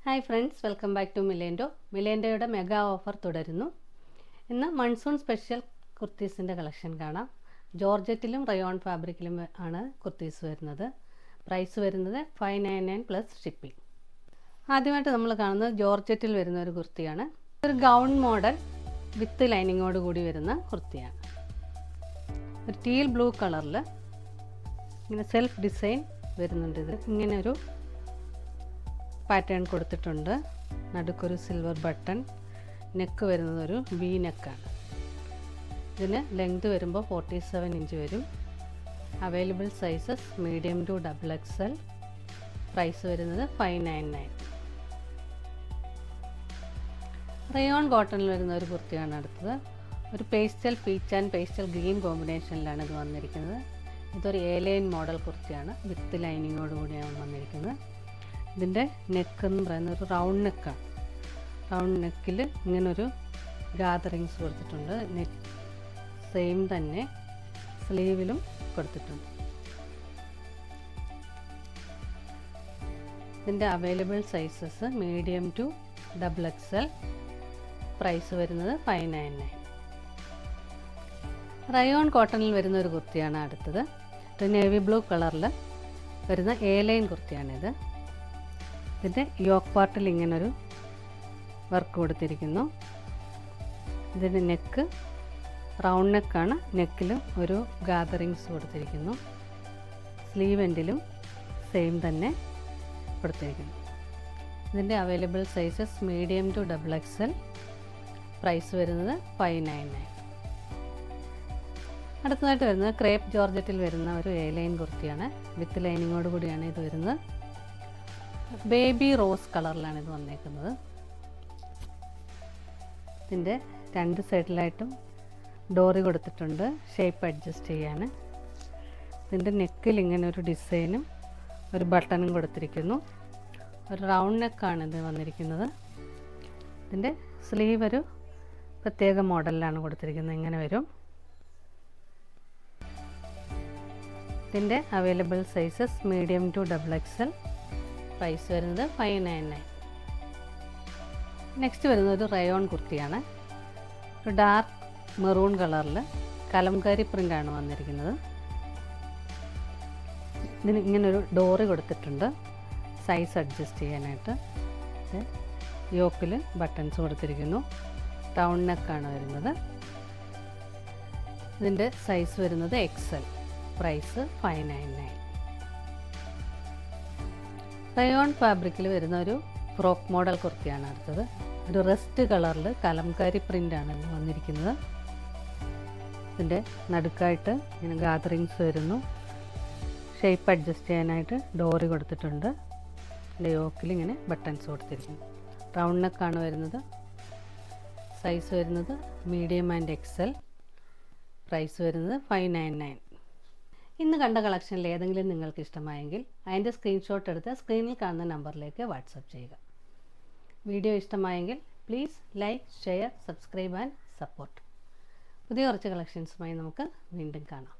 Hi friends, welcome back to Milendo. മിലേൻഡോയുടെ mega offer തുടരുന്നു. ഇന്ന് മൺസൂൺ സ്പെഷ്യൽ കുർത്തീസിൻ്റെ കളക്ഷൻ കാണാം. ജോർജറ്റിലും റയോൺ ഫാബ്രിക്കിലും ആണ് കുർത്തീസ് വരുന്നത്. പ്രൈസ് വരുന്നത് 599 പ്ലസ് ഷിപ്പിംഗ്. ആദ്യമായിട്ട് നമ്മൾ കാണുന്നത് ജോർജറ്റിൽ വരുന്ന ഒരു കുർത്തിയാണ്. ഒരു ഗൗൺ മോഡൽ വിത്ത് ലൈനിങ്ങോട് കൂടി വരുന്ന കുർത്തിയാണ്. ഒരു ടീൽ ബ്ലൂ കളറിൽ ഇങ്ങനെ സെൽഫ് ഡിസൈൻ വരുന്നുണ്ട്. ഇത് ഇങ്ങനെ ഒരു പാറ്റേൺ കൊടുത്തിട്ടുണ്ട്. നടുക്കൊരു സിൽവർ ബട്ടൺ. നെക്ക് വരുന്നത് ഒരു വി നെക്കാണ്. ഇതിന് ലെങ്ത് വരുമ്പോൾ 47 ഇഞ്ച് വരും. Available sizes medium to XXL. Price വരുന്നത് 599. റയോൺ കോട്ടണിൽ വരുന്ന ഒരു കുർത്തിയാണ് അടുത്തത്. ഒരു pastel peach and pastel green കോമ്പിനേഷനിലാണ് ഇത് വന്നിരിക്കുന്നത്. ഇതൊരു ലൈൻ മോഡൽ കുർത്തിയാണ്. വിത്ത് ലൈനിങ്ങോട് കൂടിയാണ് വന്നിരിക്കുന്നത്. ഇതിൻ്റെ നെക്ക് എന്ന് പറയുന്നത് ഒരു റൗണ്ട് നെക്കാണ്. റൗണ്ട് നെക്കിൽ ഇങ്ങനൊരു ഗാദറിങ്സ് കൊടുത്തിട്ടുണ്ട്. നെക്ക് സെയിം തന്നെ സ്ലീവിലും കൊടുത്തിട്ടുണ്ട്. ഇതിൻ്റെ available sizes medium to XXL. Price വരുന്നത് 599. റയോൺ കോട്ടണിൽ വരുന്ന ഒരു കുർത്തിയാണ് അടുത്തത്. ഒരു നേവി ബ്ലൂ കളറിൽ വരുന്ന ലൈൻ കുർത്തിയാണിത്. ഇതിൻ്റെ യോക്ക് പാർട്ടിൽ ഇങ്ങനൊരു വർക്ക് കൊടുത്തിരിക്കുന്നു. ഇതിൻ്റെ നെക്ക് റൗണ്ട് നെക്കാണ്. നെക്കിലും ഒരു ഗാദറിങ്സ് കൊടുത്തിരിക്കുന്നു. സ്ലീവ് എൻഡിലും സെയിം തന്നെ കൊടുത്തിരിക്കുന്നു. ഇതിൻ്റെ available sizes medium to XXL. Price വരുന്നത് 599. അടുത്തതായിട്ട് വരുന്നത് ക്രേപ്പ് ജോർജറ്റിൽ വരുന്ന ഒരു ലൈൻ കുർത്തിയാണ്. വിത്ത് ലൈനിങ്ങോട് കൂടിയാണ് ഇത് വരുന്നത്. ബേബി റോസ് കളറിലാണ് ഇത് വന്നേക്കുന്നത്. ഇതിൻ്റെ രണ്ട് സൈഡിലായിട്ടും ഡോറി കൊടുത്തിട്ടുണ്ട് ഷേപ്പ് അഡ്ജസ്റ്റ് ചെയ്യാൻ. ഇതിൻ്റെ നെക്കിൽ ഇങ്ങനെ ഒരു ഡിസൈനും ഒരു ബട്ടണും കൊടുത്തിരിക്കുന്നു. ഒരു റൗണ്ട് നെക്കാണ് ഇത് വന്നിരിക്കുന്നത്. ഇതിൻ്റെ സ്ലീവ് ഒരു പ്രത്യേക മോഡലിലാണ് കൊടുത്തിരിക്കുന്നത്. ഇങ്ങനെ വരും. ഇതിൻ്റെ available sizes medium to XXL. Price വരുന്നത് 599. നെക്സ്റ്റ് വരുന്നത് ഒരു റയോൺ കുർത്തിയാണ്. ഒരു ഡാർക്ക് മെറൂൺ കളറിൽ കലംകാരി പ്രിൻ്റാണ് വന്നിരിക്കുന്നത്. ഇതിന് ഇങ്ങനൊരു ഡോറി കൊടുത്തിട്ടുണ്ട് സൈസ് അഡ്ജസ്റ്റ് ചെയ്യാനായിട്ട്. യോക്കിൽ ബട്ടൺസ് കൊടുത്തിരിക്കുന്നു. റൗണ്ട് നെക്കാണ് വരുന്നത്. ഇതിൻ്റെ സൈസ് വരുന്നത് XL. പ്രൈസ് 599. റയോൺ ഫാബ്രിക്കിൽ വരുന്ന ഒരു ഫ്രോക്ക് മോഡൽ കുർത്തിയാണ് അടുത്തത്. ഒരു റസ്റ്റ് കളറിൽ കലംകാരി പ്രിൻ്റാണ് വന്നിരിക്കുന്നത്. ഇതിൻ്റെ നടുക്കായിട്ട് ഇങ്ങനെ ഗാദറിങ്സ് വരുന്നു. ഷേപ്പ് അഡ്ജസ്റ്റ് ചെയ്യാനായിട്ട് ഡോറി കൊടുത്തിട്ടുണ്ട്. ഇതിൻ്റെ യോക്കിൽ ഇങ്ങനെ ബട്ടൺസ് കൊടുത്തിരിക്കുന്നു. റൗണ്ട് നെക്കാണ് വരുന്നത്. സൈസ് വരുന്നത് മീഡിയം ആൻഡ് XL. പ്രൈസ് വരുന്നത് 599. ഇന്ന് കണ്ട കളക്ഷനിൽ ഏതെങ്കിലും നിങ്ങൾക്ക് ഇഷ്ടമായെങ്കിൽ അതിൻ്റെ സ്ക്രീൻഷോട്ട് എടുത്ത് സ്ക്രീനിൽ കാണുന്ന നമ്പറിലേക്ക് വാട്സപ്പ് ചെയ്യുക. വീഡിയോ ഇഷ്ടമായെങ്കിൽ please like, share, subscribe and support. പുതിയ കുറച്ച് കളക്ഷൻസുമായി നമുക്ക് വീണ്ടും കാണാം.